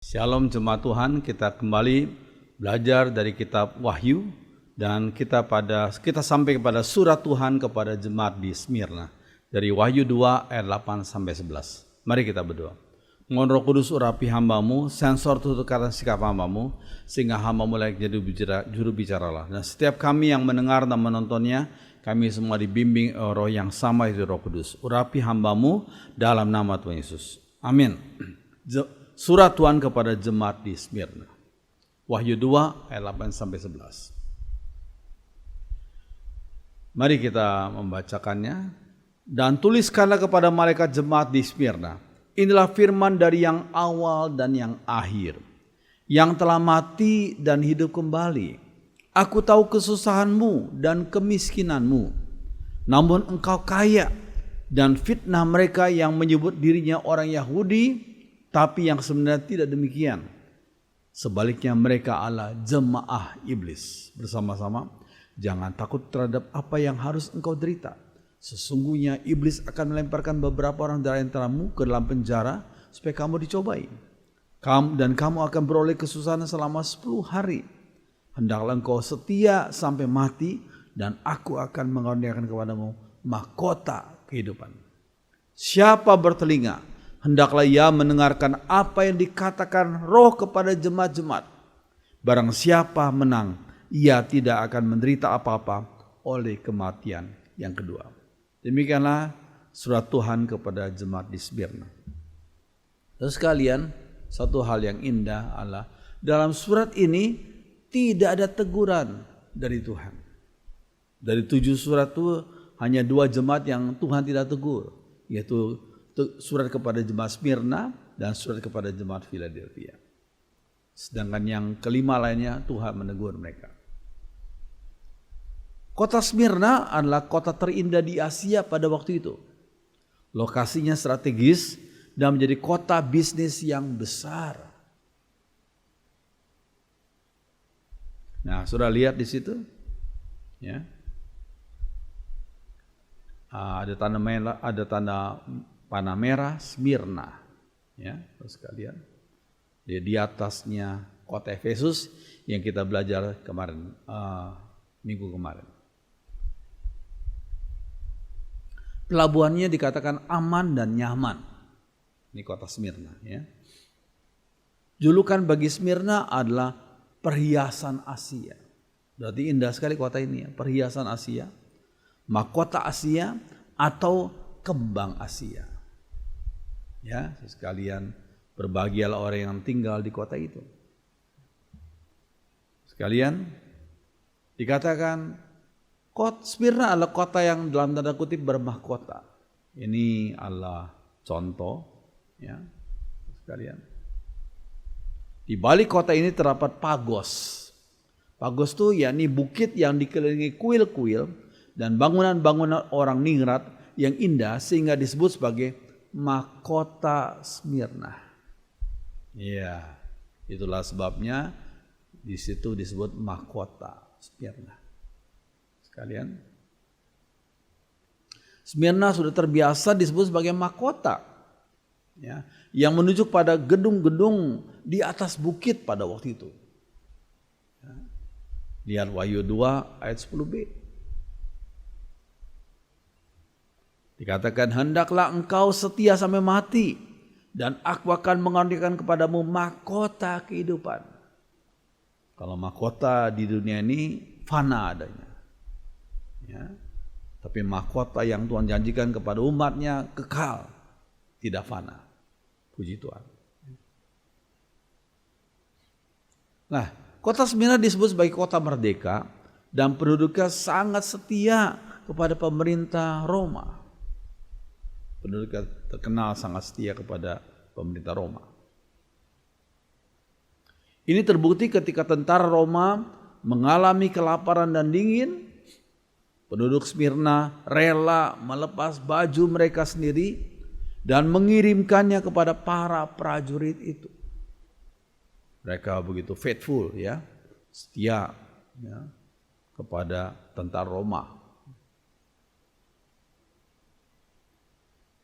Shalom jemaat Tuhan, kita kembali belajar dari kitab Wahyu dan kita sampai kepada surat Tuhan kepada jemaat di Smyrna dari Wahyu 2 ayat 8 sampai 11. Mari kita berdoa. Mohon Roh Kudus urapi hambamu, sensor tutur kata sikap hambamu, sehingga hambamu layak jadi juru bicaralah. Dan setiap kami yang mendengar dan menontonnya, kami semua dibimbing roh yang sama, itu Roh Kudus. Urapi hambamu dalam nama Tuhan Yesus. Amin. Surat Tuhan kepada jemaat di Smyrna. Wahyu 2 ayat 8 sampai 11. Mari kita membacakannya. Dan tuliskanlah kepada malaikat jemaat di Smyrna. Inilah firman dari yang awal dan yang akhir, yang telah mati dan hidup kembali. Aku tahu kesusahanmu dan kemiskinanmu, namun engkau kaya, dan fitnah mereka yang menyebut dirinya orang Yahudi, tapi yang sebenarnya tidak demikian. Sebaliknya mereka adalah jemaah iblis. Bersama-sama, jangan takut terhadap apa yang harus engkau derita. Sesungguhnya iblis akan melemparkan beberapa orang dari antaramu ke dalam penjara supaya kamu dicobai. Dan kamu akan beroleh kesusahan selama 10 hari. Hendaklah engkau setia sampai mati, dan aku akan mengaruniakan kepadamu mahkota kehidupan. Siapa bertelinga, hendaklah ia mendengarkan apa yang dikatakan Roh kepada jemaat-jemaat. Barang siapa menang, ia tidak akan menderita apa-apa oleh kematian yang kedua. Demikianlah surat Tuhan kepada jemaat di Smyrna. Terus sekalian, satu hal yang indah adalah dalam surat ini tidak ada teguran dari Tuhan. Dari 7 surat itu hanya 2 jemaat yang Tuhan tidak tegur, yaitu surat kepada jemaat Smyrna dan surat kepada jemaat Philadelphia. Sedangkan yang kelima lainnya Tuhan menegur mereka. Kota Smyrna adalah kota terindah di Asia pada waktu itu. Lokasinya strategis dan menjadi kota bisnis yang besar. Nah, sudah lihat di situ, ya. Ada tanda panah merah Smyrna, ya, terus sekalian. Di atasnya kota Efesus yang kita belajar kemarin, minggu kemarin. Pelabuhannya dikatakan aman dan nyaman. Ini kota Smyrna, ya. Julukan bagi Smyrna adalah perhiasan Asia. Berarti indah sekali kota ini, ya. Perhiasan Asia, mahkota Asia, atau kembang Asia. Ya, sekalian berbahagialah orang yang tinggal di kota itu. Sekalian dikatakan Smyrna adalah kota yang dalam tanda kutip bermahkota. Ini adalah contoh, ya, sekalian. Di balik kota ini terdapat Pagos. Pagos itu yakni bukit yang dikelilingi kuil-kuil dan bangunan-bangunan orang ningrat yang indah sehingga disebut sebagai mahkota Smyrna. Ya, itulah sebabnya di situ disebut mahkota Smyrna. Sekalian, Smyrna sudah terbiasa disebut sebagai mahkota, ya, yang menunjuk pada gedung-gedung di atas bukit pada waktu itu. Ya. Lihat Wahyu 2 ayat 10b. Dikatakan, hendaklah engkau setia sampai mati, dan aku akan mengaruniakan kepadamu mahkota kehidupan. Kalau mahkota di dunia ini fana adanya, ya. Tapi mahkota yang Tuhan janjikan kepada umatnya kekal, tidak fana. Puji Tuhan. Nah, kota Smyrna disebut sebagai kota merdeka dan penduduknya sangat setia kepada pemerintah Roma. Penduduk terkenal sangat setia kepada pemerintah Roma. Ini terbukti ketika tentara Roma mengalami kelaparan dan dingin. Penduduk Smyrna rela melepas baju mereka sendiri dan mengirimkannya kepada para prajurit itu. Mereka begitu faithful, ya, setia, ya, kepada tentara Roma.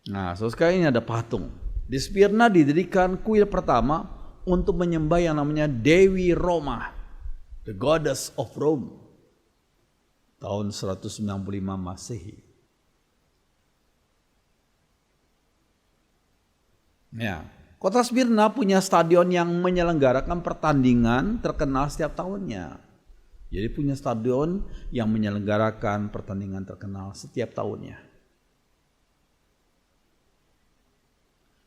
Nah, sekarang ini ada patung. Di Smyrna didirikan kuil pertama untuk menyembah yang namanya Dewi Roma, the goddess of Rome, tahun 195 Masehi. Ya, kota Smyrna punya stadion yang menyelenggarakan pertandingan terkenal setiap tahunnya. Jadi punya stadion yang menyelenggarakan pertandingan terkenal setiap tahunnya.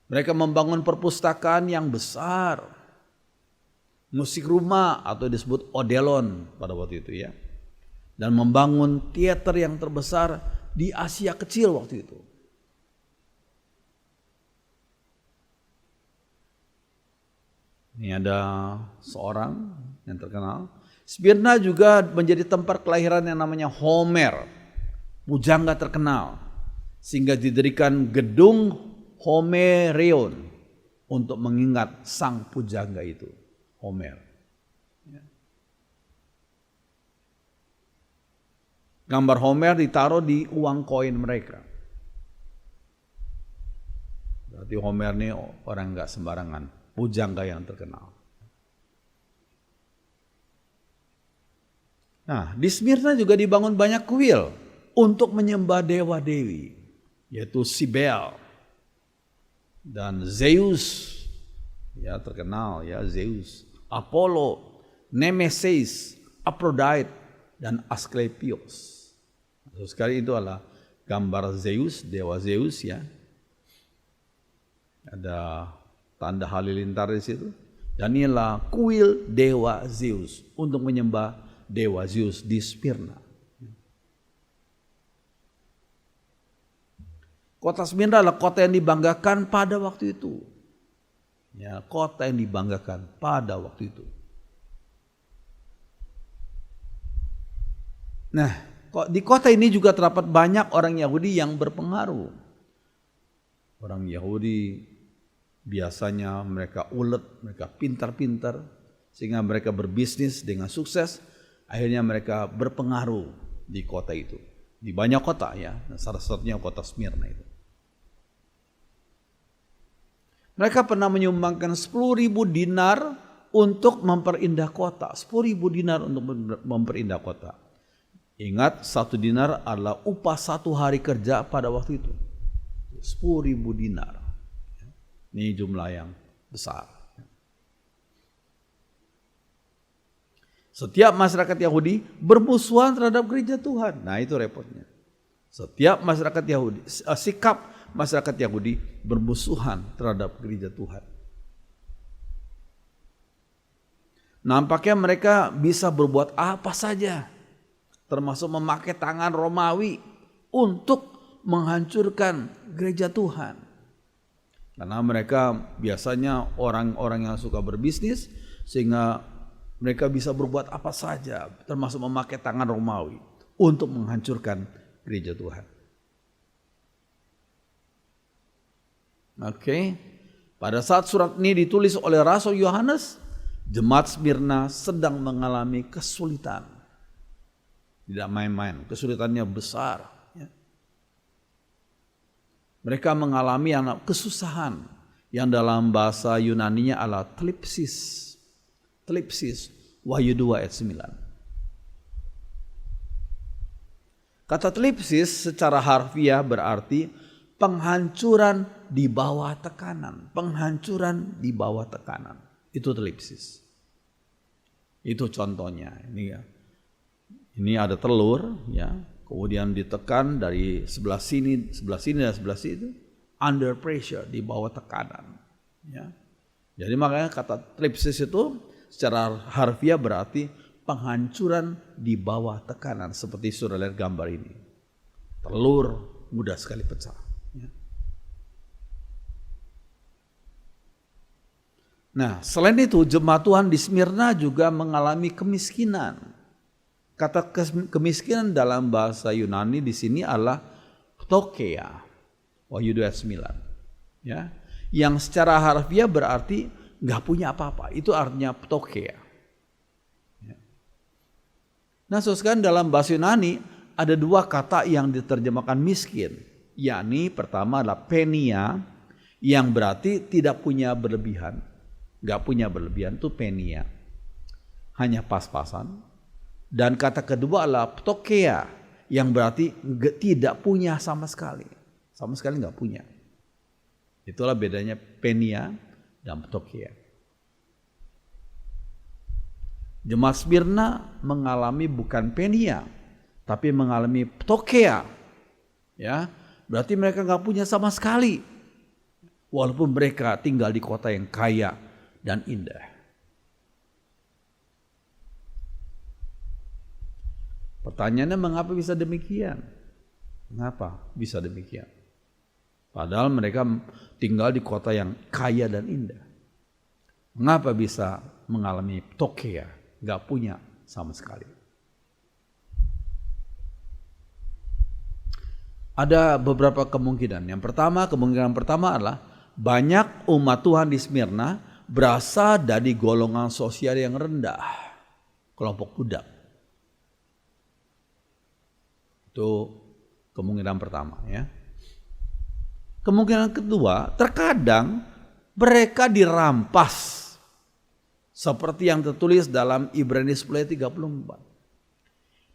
Mereka membangun perpustakaan yang besar, musik rumah atau disebut Odeon pada waktu itu ya, dan membangun teater yang terbesar di Asia Kecil waktu itu. Ini ada seorang yang terkenal. Smyrna juga menjadi tempat kelahiran yang namanya Homer, pujangga terkenal, sehingga didirikan gedung Homerion untuk mengingat sang pujangga itu, Homer. Gambar Homer ditaruh di uang koin mereka. Berarti Homer ini orang nggak sembarangan, pujangga yang terkenal. Nah, di Smyrna juga dibangun banyak kuil untuk menyembah dewa-dewi, yaitu Cybele dan Zeus, ya terkenal ya Zeus, Apollo, Nemesis, Aphrodite, dan Asklepios. Sekali itu adalah gambar Zeus, dewa Zeus ya. Ada tanda halilintar di situ. Dan inilah kuil dewa Zeus untuk menyembah dewa Zeus di Smyrna. Kota Smyrna adalah kota yang dibanggakan pada waktu itu. Ya, kota yang dibanggakan pada waktu itu. Nah, di kota ini juga terdapat banyak orang Yahudi yang berpengaruh. Orang Yahudi biasanya mereka ulet, mereka pintar-pintar, sehingga mereka berbisnis dengan sukses. Akhirnya mereka berpengaruh di kota itu. Di banyak kota ya, salah satunya kota Smyrna itu. Mereka pernah menyumbangkan 10.000 dinar untuk memperindah kota. 10.000 dinar untuk memperindah kota. Ingat, 1 dinar adalah upah 1 hari kerja pada waktu itu. 10.000 dinar. Ini jumlah yang besar. Setiap masyarakat Yahudi bermusuhan terhadap gereja Tuhan. Nah, itu repotnya. Setiap masyarakat Yahudi, sikap masyarakat Yahudi bermusuhan terhadap gereja Tuhan. Nampaknya mereka bisa berbuat apa saja, termasuk memakai tangan Romawi untuk menghancurkan gereja Tuhan. Karena mereka biasanya orang-orang yang suka berbisnis, sehingga mereka bisa berbuat apa saja, termasuk memakai tangan Romawi untuk menghancurkan gereja Tuhan. Oke. Pada saat surat ini ditulis oleh Rasul Yohanes, jemaat Smyrna sedang mengalami kesulitan. Tidak main-main, kesulitannya besar. Mereka mengalami kesusahan yang dalam bahasa Yunaninya adalah thlipsis. Thlipsis, Wahyu 2 ayat 9. Kata thlipsis secara harfiah berarti penghancuran di bawah tekanan. Penghancuran di bawah tekanan. Itu thlipsis. Itu contohnya. Ini ada telur, ya, kemudian ditekan dari sebelah sini dan sebelah situ, under pressure, di bawah tekanan. Ya. Jadi makanya kata thlipsis itu secara harfiah berarti penghancuran di bawah tekanan, seperti sudah lihat gambar ini. Telur mudah sekali pecah. Ya. Nah, selain itu jemaat Tuhan di Smyrna juga mengalami kemiskinan. Kata kemiskinan dalam bahasa Yunani di sini adalah ptokeia, Wahyu 2 ayat 9. Ya, yang secara harfiah berarti nggak punya apa-apa. Itu artinya ptokeia. Ya. Nah, saudara, dalam bahasa Yunani ada 2 kata yang diterjemahkan miskin, yakni pertama adalah penia, yang berarti tidak punya berlebihan. gak punya berlebihan, itu penia, hanya pas-pasan. Dan kata kedua adalah ptokeia, yang berarti tidak punya sama sekali gak punya. Itulah bedanya penia dan ptokeia. Jemaat Smyrna mengalami bukan penia, tapi mengalami ptokeia. Ya, berarti mereka gak punya sama sekali, walaupun mereka tinggal di kota yang kaya dan indah. Pertanyaannya, mengapa bisa demikian? Mengapa bisa demikian? Padahal mereka tinggal di kota yang kaya dan indah. Mengapa bisa mengalami ptokeia? Gak punya sama sekali. Ada beberapa kemungkinan. Kemungkinan pertama adalah banyak umat Tuhan di Smyrna berasal dari golongan sosial yang rendah, kelompok budak. Itu kemungkinan pertama, ya. Kemungkinan kedua, terkadang mereka dirampas seperti yang tertulis dalam Ibrani 10 ayat 34.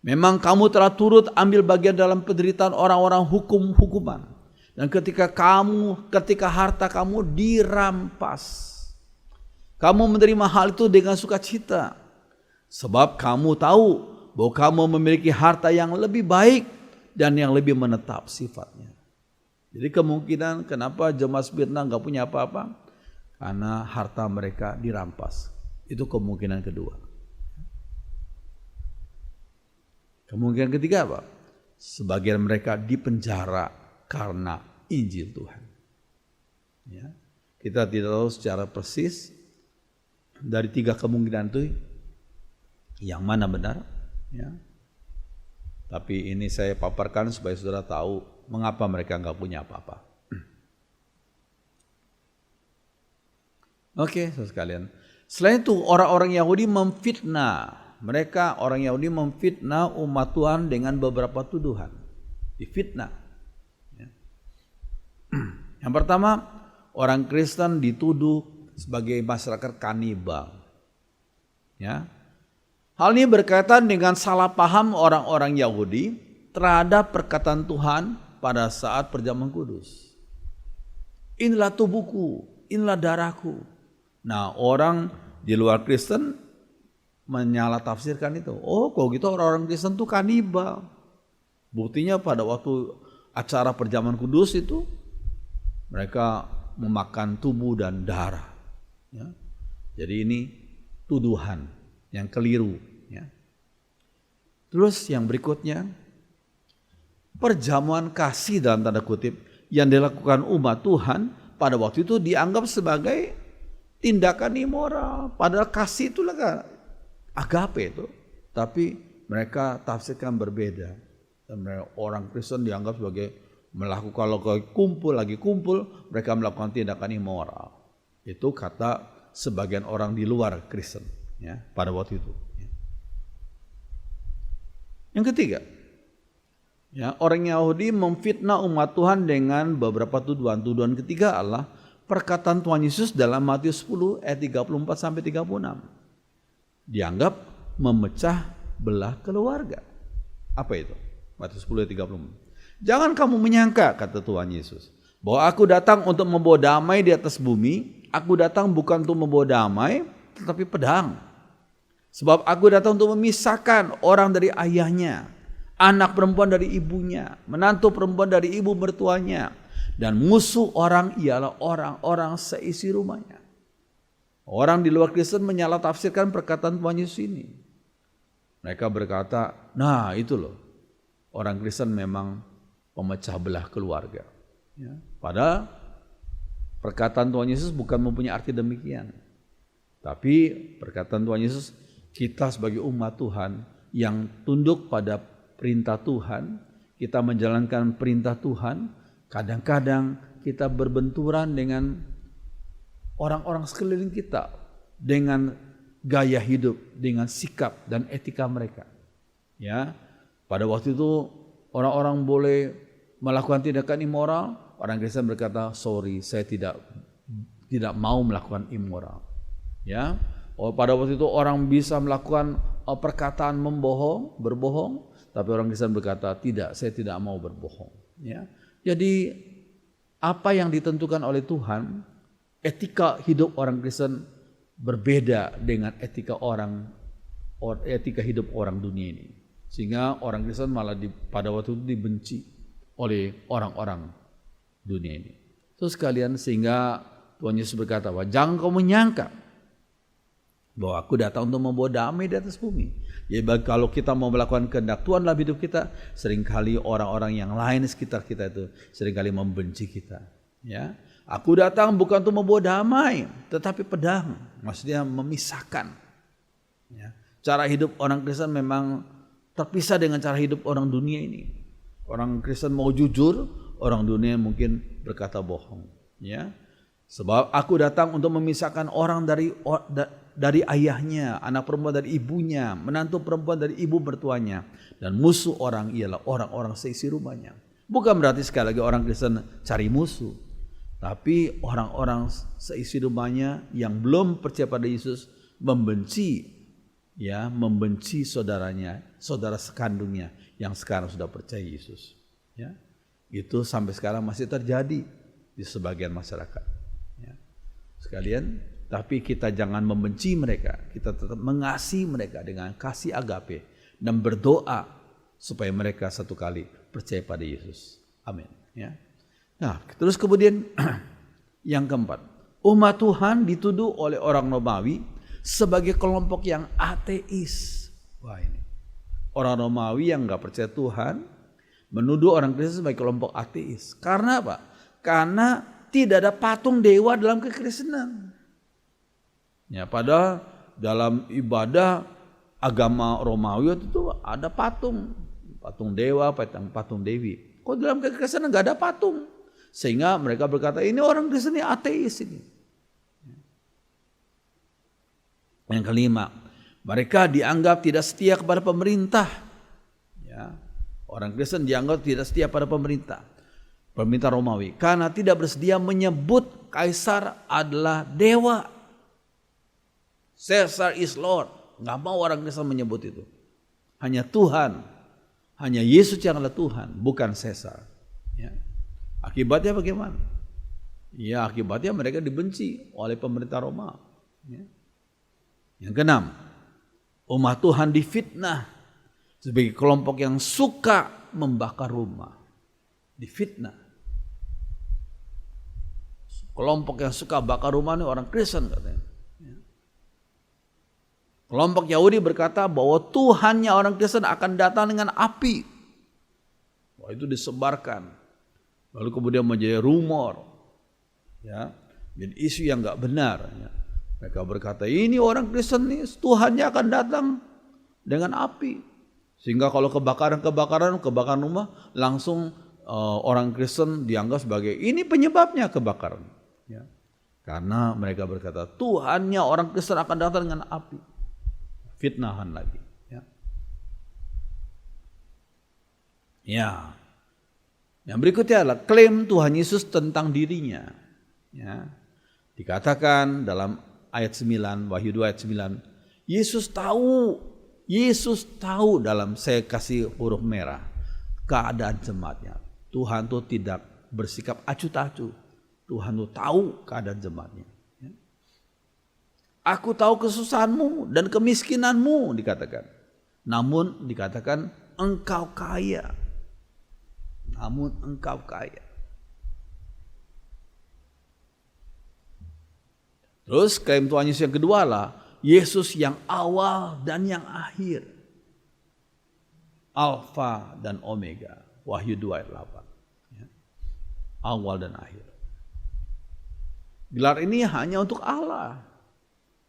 Memang kamu telah turut ambil bagian dalam penderitaan orang-orang hukuman. Dan ketika harta kamu dirampas, kamu menerima hal itu dengan sukacita. Sebab kamu tahu bahwa kamu memiliki harta yang lebih baik dan yang lebih menetap sifatnya. Jadi kemungkinan kenapa jemaat Smyrna gak punya apa-apa, karena harta mereka dirampas. Itu kemungkinan kedua. Kemungkinan ketiga apa? Sebagian mereka dipenjara karena Injil Tuhan. Ya. Kita tidak tahu secara persis dari tiga kemungkinan itu yang mana benar. Ya. Tapi ini saya paparkan supaya saudara tahu mengapa mereka nggak punya apa-apa. Oke, saudara sekalian. Selain itu orang-orang Yahudi memfitnah. Mereka orang Yahudi memfitnah umat Tuhan dengan beberapa tuduhan. Difitnah. Ya. Yang pertama, orang Kristen dituduh sebagai masyarakat kanibal. Ya. Hal ini berkaitan dengan salah paham orang-orang Yahudi terhadap perkataan Tuhan pada saat perjamuan kudus. Inilah tubuhku, inilah darahku. Nah, orang di luar Kristen menyalah tafsirkan itu. Oh, kalau gitu orang-orang Kristen itu kanibal. Buktinya pada waktu acara perjamuan kudus itu mereka memakan tubuh dan darah. Ya. Jadi ini tuduhan yang keliru. Ya. Terus yang berikutnya, perjamuan kasih dalam tanda kutip yang dilakukan umat Tuhan pada waktu itu dianggap sebagai tindakan immoral. Padahal kasih itu agape itu, tapi mereka tafsirkan berbeda. Dan orang Kristen dianggap sebagai melakukan lagi kumpul, mereka melakukan tindakan immoral. Itu kata sebagian orang di luar Kristen, ya, pada waktu itu. Ya. Yang ketiga, ya, orang Yahudi memfitnah umat Tuhan dengan beberapa tuduhan. Tuduhan ketiga adalah perkataan Tuhan Yesus dalam Matius 10 ayat 34 sampai 36. Dianggap memecah belah keluarga. Apa itu? Matius 10 ayat 34. Jangan kamu menyangka, kata Tuhan Yesus, bahwa aku datang untuk membawa damai di atas bumi. Aku datang bukan untuk membawa damai, tetapi pedang. Sebab aku datang untuk memisahkan orang dari ayahnya, anak perempuan dari ibunya, menantu perempuan dari ibu mertuanya, dan musuh orang ialah orang-orang seisi rumahnya. Orang di luar Kristen menyalah tafsirkan perkataan Tuhan Yesus ini. Mereka berkata, nah itu loh, orang Kristen memang pemecah belah keluarga. Ya. Padahal perkataan Tuhan Yesus bukan mempunyai arti demikian. Tapi perkataan Tuhan Yesus, kita sebagai umat Tuhan yang tunduk pada perintah Tuhan, kita menjalankan perintah Tuhan, kadang-kadang kita berbenturan dengan orang-orang sekeliling kita dengan gaya hidup, dengan sikap dan etika mereka. Ya, pada waktu itu orang-orang boleh melakukan tindakan immoral, orang Kristen berkata, sorry, saya tidak mau melakukan immoral. Ya, pada waktu itu orang bisa melakukan perkataan berbohong, tapi orang Kristen berkata, tidak, saya tidak mau berbohong. Ya, jadi apa yang ditentukan oleh Tuhan, etika hidup orang Kristen berbeda dengan etika hidup orang dunia ini. Sehingga orang Kristen malah pada waktu itu dibenci oleh orang-orang dunia ini. Terus sekalian, sehingga Tuhan Yesus berkata, jangan kau menyangka bahwa aku datang untuk membawa damai di atas bumi. Jadi kalau kita mau melakukan kehendak Tuhan dalam hidup kita, seringkali orang-orang yang lain di sekitar kita itu seringkali membenci kita. Ya, aku datang bukan untuk membawa damai, tetapi pedang. Maksudnya memisahkan. Ya. Cara hidup orang Kristen memang terpisah dengan cara hidup orang dunia ini. Orang Kristen mau jujur, orang dunia mungkin berkata bohong. Ya, sebab aku datang untuk memisahkan orang dari ayahnya, anak perempuan dari ibunya, menantu perempuan dari ibu mertuanya, dan musuh orang ialah orang-orang seisi rumahnya. Bukan berarti sekali lagi orang Kristen cari musuh, tapi orang-orang seisi rumahnya yang belum percaya pada Yesus membenci saudaranya, saudara sekandungnya yang sekarang sudah percaya Yesus. Ya, itu sampai sekarang masih terjadi di sebagian masyarakat. Ya. Sekalian, tapi kita jangan membenci mereka, kita tetap mengasihi mereka dengan kasih agape dan berdoa supaya mereka satu kali percaya pada Yesus. Amin. Ya. Nah, terus kemudian yang keempat, umat Tuhan dituduh oleh orang Romawi sebagai kelompok yang ateis. Wah, ini orang Romawi yang nggak percaya Tuhan menuduh orang Kristen sebagai kelompok ateis. Karena apa? Karena tidak ada patung dewa dalam kekristenan. Ya, padahal dalam ibadah agama Romawi itu ada patung dewa, patung dewi. Kok dalam kekristenan nggak ada patung? Sehingga mereka berkata, ini orang Kristen ini ateis ini. Yang kelima, mereka dianggap tidak setia kepada pemerintah. Ya, orang Kristen dianggap tidak setia pada pemerintah Romawi, karena tidak bersedia menyebut Kaisar adalah dewa. Caesar is Lord. Nggak mau orang Kristen menyebut itu. Hanya Tuhan, hanya Yesus yang adalah Tuhan, bukan Caesar. Ya. Akibatnya bagaimana? Ya, akibatnya mereka dibenci oleh pemerintah Roma. Ya. Yang keenam, umat Tuhan difitnah sebagai kelompok yang suka membakar rumah. Difitnah. Kelompok yang suka bakar rumah ini orang Kristen katanya. Ya. Kelompok Yahudi berkata bahwa Tuhannya orang Kristen akan datang dengan api. Wah, itu disebarkan. Lalu kemudian menjadi rumor, ya, jadi isu yang nggak benar. Ya. Mereka berkata ini orang Kristen nih Tuhannya akan datang dengan api, sehingga kalau kebakaran rumah langsung orang Kristen dianggap sebagai ini penyebabnya kebakaran. Ya. Karena mereka berkata Tuhannya orang Kristen akan datang dengan api, fitnahan lagi. Ya. Ya. Yang berikutnya adalah klaim Tuhan Yesus tentang dirinya. Ya. Dikatakan dalam ayat 9, Wahyu 2 ayat 9, Yesus tahu dalam, saya kasih huruf merah, keadaan jemaatnya. Tuhan tuh tidak bersikap acuh tak acuh. Tuhan tuh tahu keadaan jemaatnya. Ya. Aku tahu kesusahanmu dan kemiskinanmu, dikatakan. Namun dikatakan engkau kaya. Terus klaim Tuhan Yesus yang kedua lah, Yesus yang awal dan yang akhir. Alfa dan Omega. Wahyu 2 ayat 8. Ya. Awal dan akhir. Gelar ini hanya untuk Allah.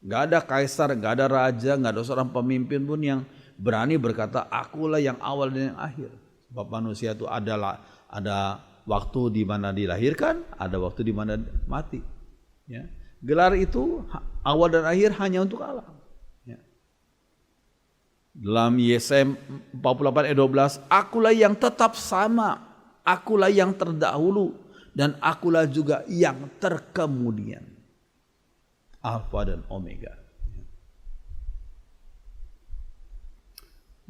Gak ada kaisar, gak ada raja, gak ada seorang pemimpin pun yang berani berkata akulah yang awal dan yang akhir. Sebab manusia itu ada waktu di mana dilahirkan, ada waktu di mana mati. Ya. Gelar itu awal dan akhir hanya untuk Allah. Ya. Dalam Yesaya 48 ayat 12, akulah yang tetap sama, akulah yang terdahulu, dan akulah juga yang terkemudian. Alfa dan Omega.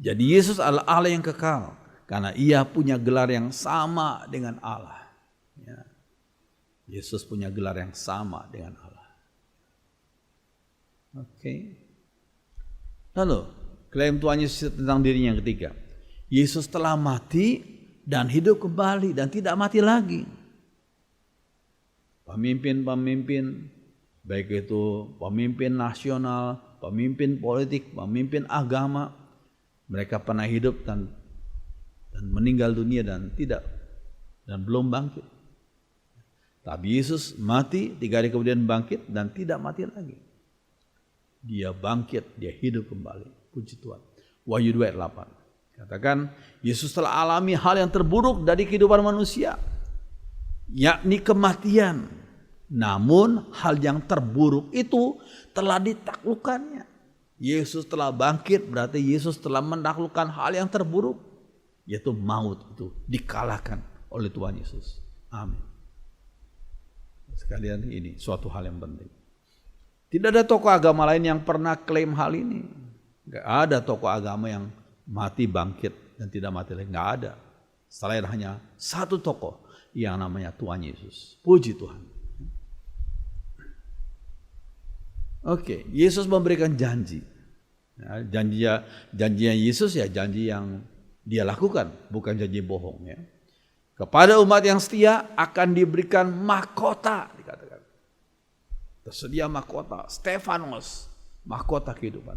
Jadi Yesus adalah Allah yang kekal karena ia punya gelar yang sama dengan Allah. Ya. Yesus punya gelar yang sama dengan Allah. Oke. Lalu klaim Tuhan Yesus tentang dirinya yang ketiga. Yesus telah mati dan hidup kembali dan tidak mati lagi. Pemimpin-pemimpin, baik itu pemimpin nasional, pemimpin politik, pemimpin agama, mereka pernah hidup dan meninggal dunia dan belum bangkit. Tapi Yesus mati, 3 hari kemudian bangkit dan tidak mati lagi. Dia bangkit, dia hidup kembali. Puji Tuhan. Wahyu 2 ayat 8. Katakan, Yesus telah alami hal yang terburuk dari kehidupan manusia, yakni kematian. Namun hal yang terburuk itu telah ditaklukkannya. Yesus telah bangkit, berarti Yesus telah menaklukkan hal yang terburuk, yaitu maut itu dikalahkan oleh Tuhan Yesus. Amin. Sekalian, ini suatu hal yang penting. Tidak ada tokoh agama lain yang pernah klaim hal ini. Gak ada tokoh agama yang mati bangkit dan tidak mati lagi. Gak ada. Selain hanya satu tokoh yang namanya Tuhan Yesus. Puji Tuhan. Oke, Yesus memberikan janji. Ya, janjinya Yesus ya janji yang dia lakukan, bukan janji bohong ya. Kepada umat yang setia akan diberikan mahkota, dikatakan. Tersedia mahkota, Stefanos, mahkota kehidupan.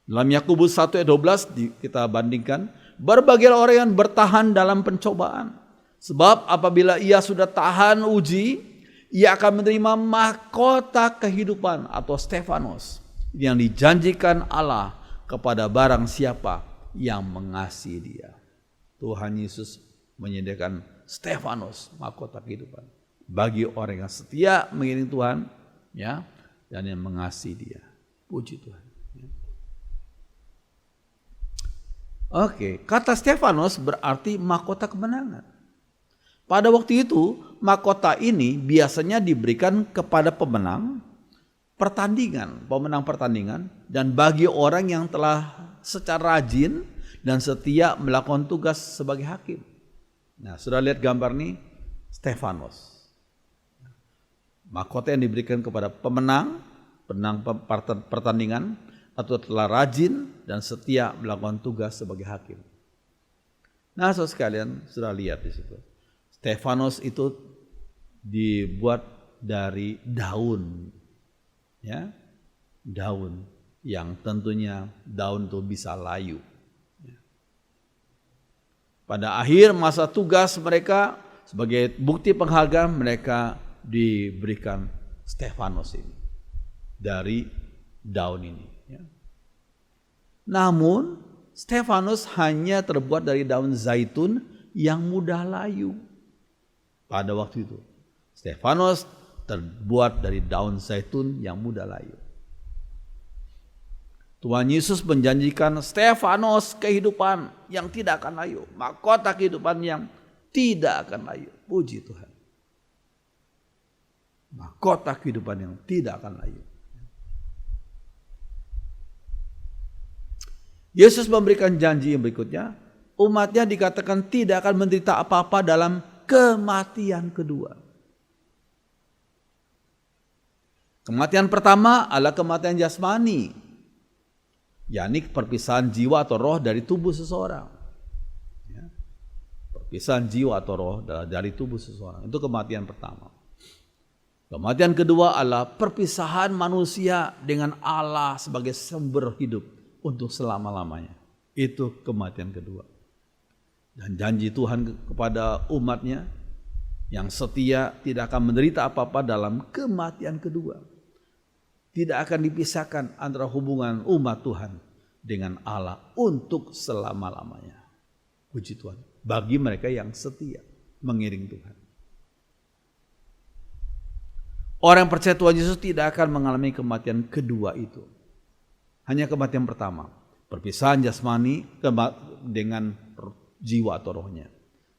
Dalam Yakobus 1 ayat 12 kita bandingkan, berbagai orang yang bertahan dalam pencobaan. Sebab apabila ia sudah tahan uji, ia akan menerima mahkota kehidupan atau Stefanos yang dijanjikan Allah kepada barang siapa yang mengasihi dia. Tuhan Yesus menyediakan Stefanos, mahkota kehidupan, bagi orang yang setia mengiring Tuhan, ya, dan yang mengasihi dia. Puji Tuhan. Oke, kata Stefanos berarti mahkota kemenangan. Pada waktu itu, mahkota ini biasanya diberikan kepada pemenang pertandingan, dan bagi orang yang telah secara rajin dan setia melakukan tugas sebagai hakim. Nah, sudah lihat gambar nih, Stefanos. Mahkota yang diberikan kepada pemenang pertandingan atau telah rajin dan setia melakukan tugas sebagai hakim. Nah, saudara sekalian sudah lihat di situ. Stefanos itu dibuat dari daun, ya, daun yang tentunya daun itu bisa layu. Pada akhir masa tugas mereka, sebagai bukti penghargaan mereka diberikan Stefanos ini dari daun ini. Ya. Namun Stefanos hanya terbuat dari daun zaitun yang mudah layu. Pada waktu itu, Stefanos terbuat dari daun zaitun yang mudah layu. Tuhan Yesus menjanjikan Stefanos kehidupan yang tidak akan layu, mahkota kehidupan yang tidak akan layu. Puji Tuhan. Mahkota kehidupan yang tidak akan layu. Yesus memberikan janji yang berikutnya, umatnya dikatakan tidak akan menderita apa-apa dalam kematian kedua. Kematian pertama adalah kematian jasmani, yakni perpisahan jiwa atau roh dari tubuh seseorang. Ya. Perpisahan jiwa atau roh dari tubuh seseorang, itu kematian pertama. Kematian kedua adalah perpisahan manusia dengan Allah sebagai sumber hidup untuk selama-lamanya. Itu kematian kedua. Dan janji Tuhan kepada umatnya yang setia tidak akan menderita apa-apa dalam kematian kedua. Tidak akan dipisahkan antara hubungan umat Tuhan dengan Allah untuk selama-lamanya. Puji Tuhan. Bagi mereka yang setia mengiring Tuhan. Orang yang percaya Tuhan Yesus tidak akan mengalami kematian kedua itu. Hanya kematian pertama. Perpisahan jasmani dengan jiwa atau rohnya.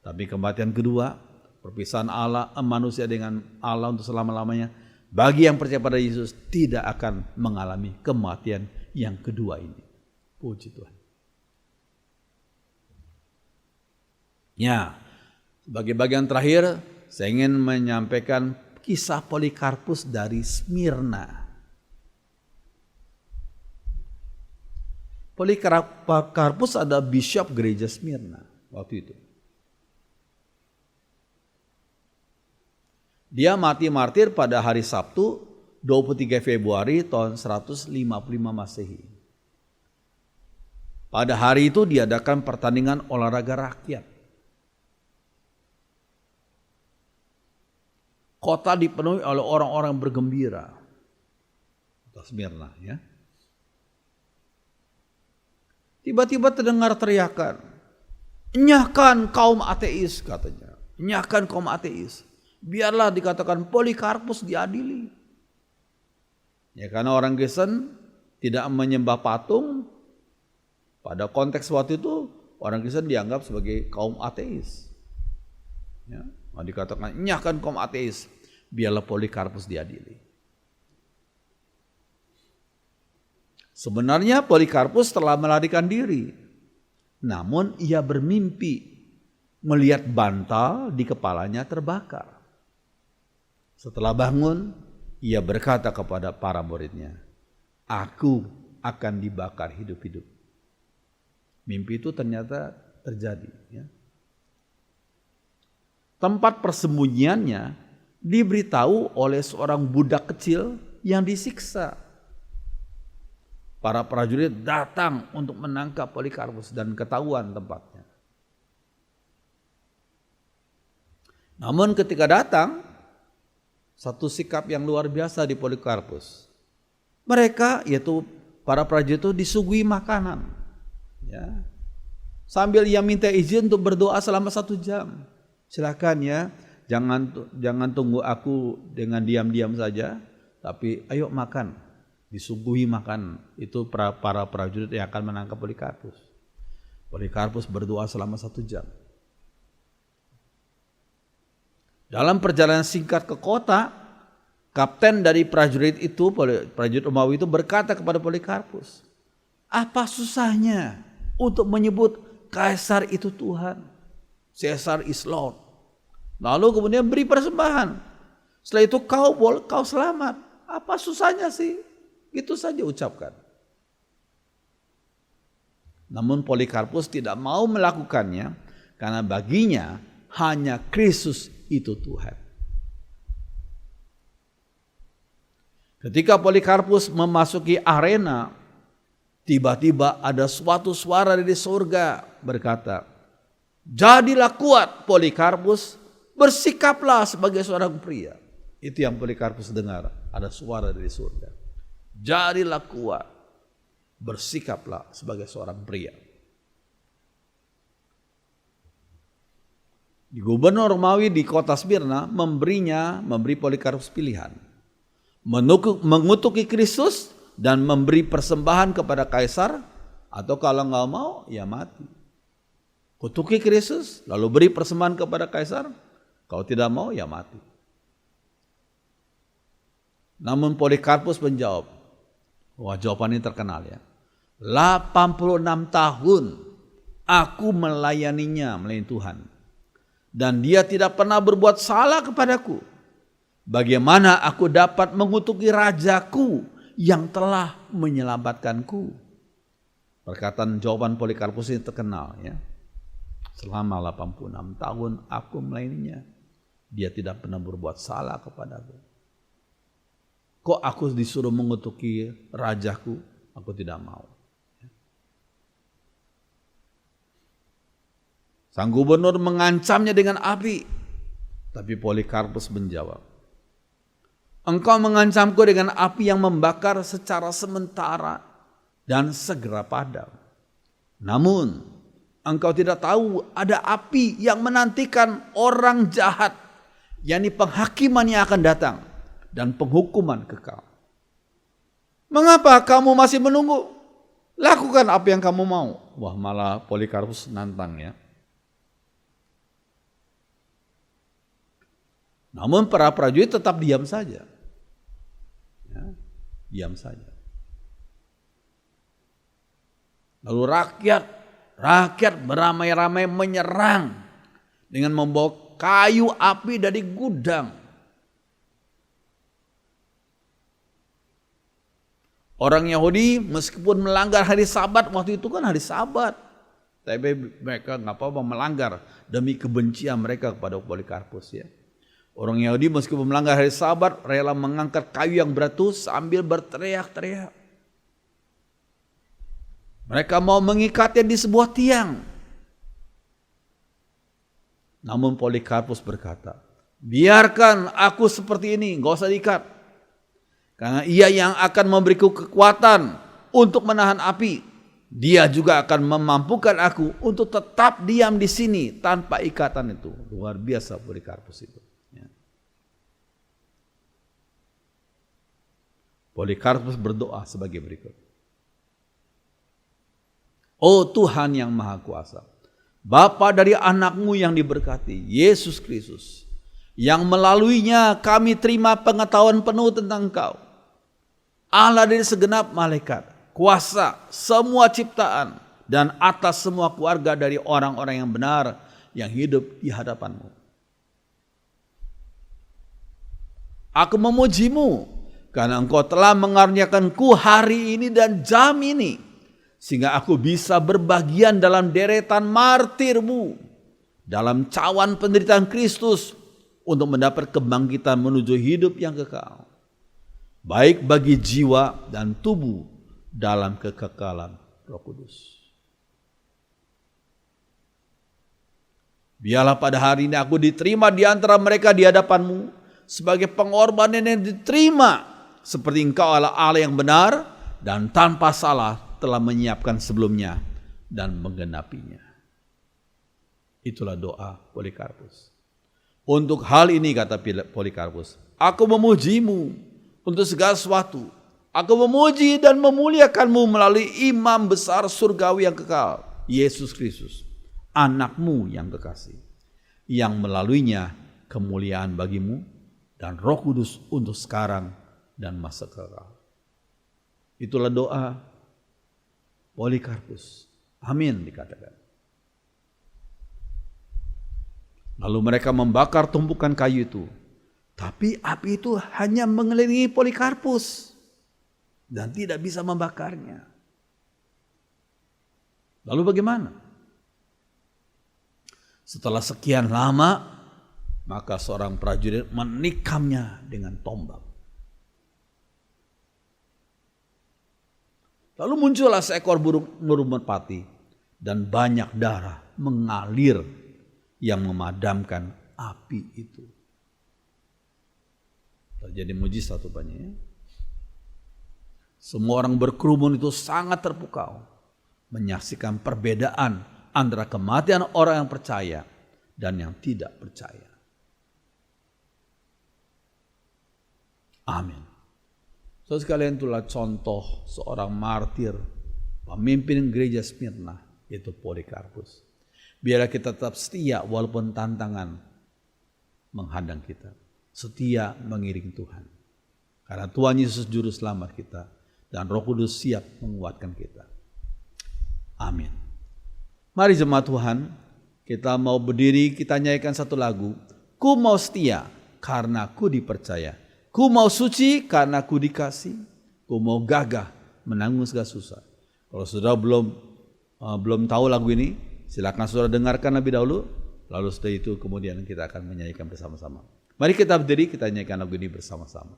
Tapi kematian kedua, perpisahan manusia dengan Allah untuk selama-lamanya. Bagi yang percaya pada Yesus tidak akan mengalami kematian yang kedua ini. Puji Tuhan. Ya, sebagai bagian terakhir saya ingin menyampaikan kisah Polikarpus dari Smyrna. Polikarpus ada bishop gereja Smyrna waktu itu. Dia mati martir pada hari Sabtu 23 Februari tahun 155 Masehi. Pada hari itu diadakan pertandingan olahraga rakyat. Kota dipenuhi oleh orang-orang bergembira. Kota Smyrna, ya. Tiba-tiba terdengar teriakan, "Enyahkan kaum ateis," katanya. "Enyahkan kaum ateis. Biarlah dikatakan Polikarpus diadili." Ya, karena orang Kristen tidak menyembah patung. Pada konteks waktu itu orang Kristen dianggap sebagai kaum ateis. Ya, dikatakan enyahkan kaum ateis, biarlah Polikarpus diadili. Sebenarnya Polikarpus telah melarikan diri. Namun ia bermimpi melihat bantal di kepalanya terbakar. Setelah bangun, ia berkata kepada para muridnya, "Aku akan dibakar hidup-hidup." Mimpi itu ternyata terjadi. Ya. Tempat persembunyiannya diberitahu oleh seorang budak kecil yang disiksa. Para prajurit datang untuk menangkap Polikarpus dan ketahuan tempatnya. Namun ketika datang, satu sikap yang luar biasa di Polikarpus. Mereka, yaitu para prajurit itu, disuguhi makanan. Ya. Sambil ia minta izin untuk berdoa selama 1 jam. Silakan ya, jangan tunggu aku dengan diam-diam saja, tapi ayo makan. Disuguhi makan. Itu para prajurit yang akan menangkap Polikarpus. Polikarpus berdoa selama 1 jam. Dalam perjalanan singkat ke kota, kapten dari prajurit itu, prajurit Romawi itu berkata kepada Polikarpus, "Apa susahnya untuk menyebut Kaisar itu Tuhan? Caesar is Lord." Lalu kemudian beri persembahan. Setelah itu kau selamat. Apa susahnya sih? Itu saja ucapkan. Namun Polikarpus tidak mau melakukannya karena baginya hanya Kristus itu Tuhan. Ketika Polikarpus memasuki arena, tiba-tiba ada suatu suara dari surga berkata, "Jadilah kuat Polikarpus, bersikaplah sebagai seorang pria." Itu yang Polikarpus dengar, ada suara dari surga. Jadilah kuat, bersikaplah sebagai seorang pria. Di Gubernur Romawi di kota Smyrna memberi Polikarpus pilihan. Mengutuki Kristus dan memberi persembahan kepada Kaisar, atau kalau nggak mau ya mati. Kutuki Kristus lalu beri persembahan kepada Kaisar, kalau tidak mau ya mati. Namun Polikarpus menjawab, jawaban ini terkenal ya. 86 tahun aku melayani Tuhan. Dan dia tidak pernah berbuat salah kepadaku. Bagaimana aku dapat mengutuki rajaku yang telah menyelamatkanku? Perkataan jawaban Polikarpus ini terkenal ya. Selama 86 tahun aku melayaninya. Dia tidak pernah berbuat salah kepadaku. Kok aku disuruh mengutuki rajaku? Aku tidak mau. Sang gubernur mengancamnya dengan api. Tapi Polikarpus menjawab, "Engkau mengancamku dengan api yang membakar secara sementara dan segera padam. Namun engkau tidak tahu ada api yang menantikan orang jahat, yakni penghakiman yang akan datang dan penghukuman kekal. Mengapa kamu masih menunggu? Lakukan apa yang kamu mau." Wah, malah Polikarpus nantang ya. Namun para prajurit tetap diam saja. Ya, diam saja. Lalu rakyat beramai-ramai menyerang dengan membawa kayu api dari gudang. Orang Yahudi meskipun melanggar hari Sabat, waktu itu kan hari Sabat, tapi mereka nggak apa-apa melanggar demi kebencian mereka kepada Polikarpus ya. Orang Yahudi meskipun melanggar hari Sabat rela mengangkat kayu yang berat itu sambil berteriak-teriak. Mereka mau mengikatnya di sebuah tiang. Namun Polikarpus berkata, biarkan aku seperti ini, gak usah diikat. Karena ia yang akan memberiku kekuatan untuk menahan api. Dia juga akan memampukan aku untuk tetap diam di sini tanpa ikatan itu. Luar biasa Polikarpus itu. Ya. Polikarpus berdoa sebagai berikut. Oh Tuhan yang Maha Kuasa, Bapa dari anakmu yang diberkati, Yesus Kristus, yang melaluinya kami terima pengetahuan penuh tentang Engkau, Allah dari segenap malaikat, kuasa semua ciptaan, dan atas semua keluarga dari orang-orang yang benar yang hidup di hadapan-Mu. Aku memuji-Mu karena Engkau telah mengaruniakanku hari ini dan jam ini, sehingga aku bisa berbagian dalam deretan martir-Mu, dalam cawan penderitaan Kristus, untuk mendapat kebangkitan menuju hidup yang kekal, baik bagi jiwa dan tubuh dalam kekekalan Roh Kudus. Biarlah pada hari ini aku diterima di antara mereka di hadapan-Mu sebagai pengorbanan yang diterima, seperti Engkau adalah Allah yang benar dan tanpa salah telah menyiapkan sebelumnya dan menggenapinya. Itulah doa Polikarpus. Untuk hal ini kata Polikarpus, aku memuji-Mu untuk segala sesuatu. Aku memuji dan memuliakan-Mu melalui imam besar surgawi yang kekal, Yesus Kristus, anak-Mu yang kekasih, yang melaluinya kemuliaan bagi-Mu dan Roh Kudus untuk sekarang dan masa kekal. Itulah doa Polikarpus. Amin dikatakan. Lalu mereka membakar tumpukan kayu itu. Tapi api itu hanya mengelilingi Polikarpus dan tidak bisa membakarnya. Lalu bagaimana? Setelah sekian lama, maka seorang prajurit menikamnya dengan tombak. Lalu muncullah seekor burung merpati dan banyak darah mengalir yang memadamkan api itu. Terjadi mujizat rupanya. Semua orang berkerumun itu sangat terpukau menyaksikan perbedaan antara kematian orang yang percaya dan yang tidak percaya. Amin. Saudara sekalian, itulah contoh seorang martir, pemimpin gereja Smyrna, yaitu Polikarpus. Biarlah kita tetap setia walaupun tantangan menghadang kita. Setia mengiring Tuhan. Karena Tuhan Yesus juru selamat kita dan Roh Kudus siap menguatkan kita. Amin. Mari jemaat Tuhan, kita mau berdiri, kita nyanyikan satu lagu. Ku mau setia karena ku dipercaya. Ku mau suci karena ku dikasih. Ku mau gagah menanggung segala susah. Kalau saudara belum tahu lagu ini, silakan saudara dengarkan lebih dahulu. Lalu setelah itu kemudian kita akan menyanyikan bersama-sama. Mari kita berdiri, kita nyanyikan lagu ini bersama-sama.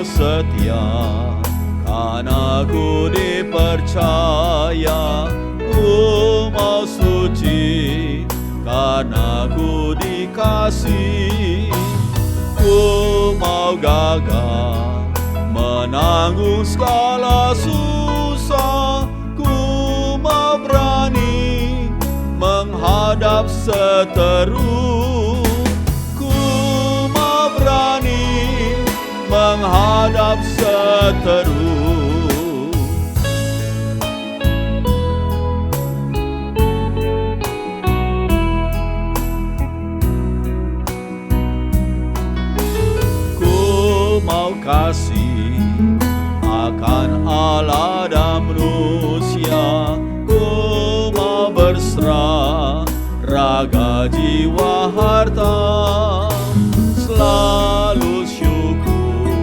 Setia karena ku dipercaya, ku mau suci karena ku dikasih, ku mau gagah menanggung segala susah, ku mau berani menghadap seteru, ku mau berani menghadap seteru. Ku mau kasih akan Allah dan manusia, ku mau berserah raga, jiwa, harta, selalu syukur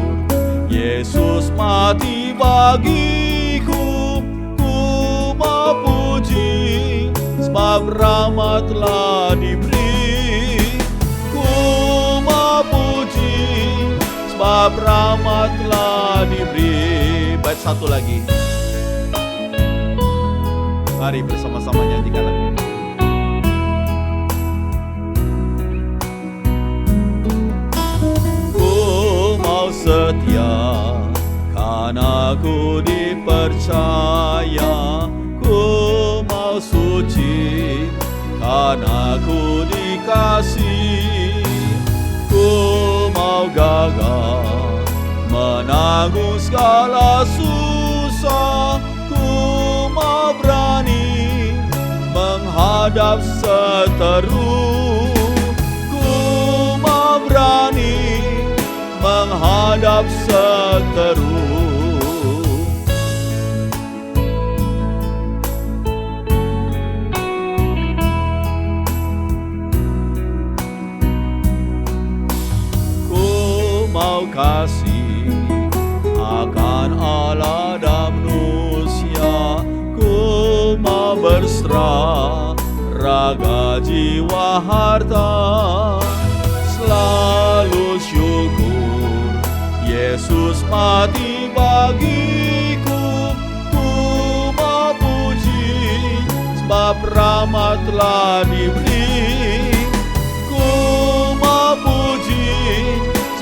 Yesus mati bagiku. Ku mau puji sebab rahmat telah diberi. Ku mau puji sebab rahmat telah diberi. Bait satu lagi, mari bersama-sama nyanyikan lagu ini. Setia karena ku dipercaya, ku mau suci karena ku dikasih, ku mau gagah menanggung segala susah, ku mau berani menghadap seteru, ku mau berani menghadap seteru. Ku mau kasih akan Allah dan manusia, ku mau berserah raga, jiwa, harta, selalu syukur Yesus mati bagiku. Ku mau puji sebab rahmat telah diberi. Ku mau puji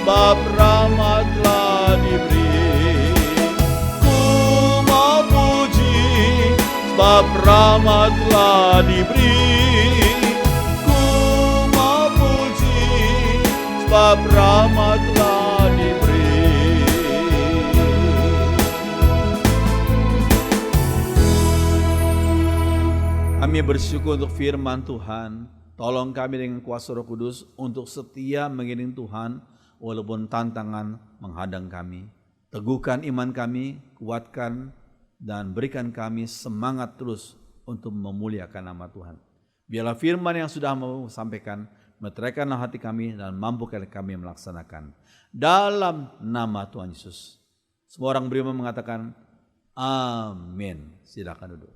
sebab rahmat telah diberi. Ku mau puji sebab rahmat telah diberi. Ku mau puji sebab rahmat telah diberi. Kami bersyukur untuk firman Tuhan. Tolong kami dengan kuasa Roh Kudus untuk setia mengiring Tuhan walaupun tantangan menghadang kami. Teguhkan iman kami, kuatkan dan berikan kami semangat terus untuk memuliakan nama Tuhan. Biarlah firman yang sudah mau sampaikan meteraikanlah hati kami dan mampukan kami melaksanakan. Dalam nama Tuhan Yesus. Semua orang beriman mengatakan amin. Silakan duduk.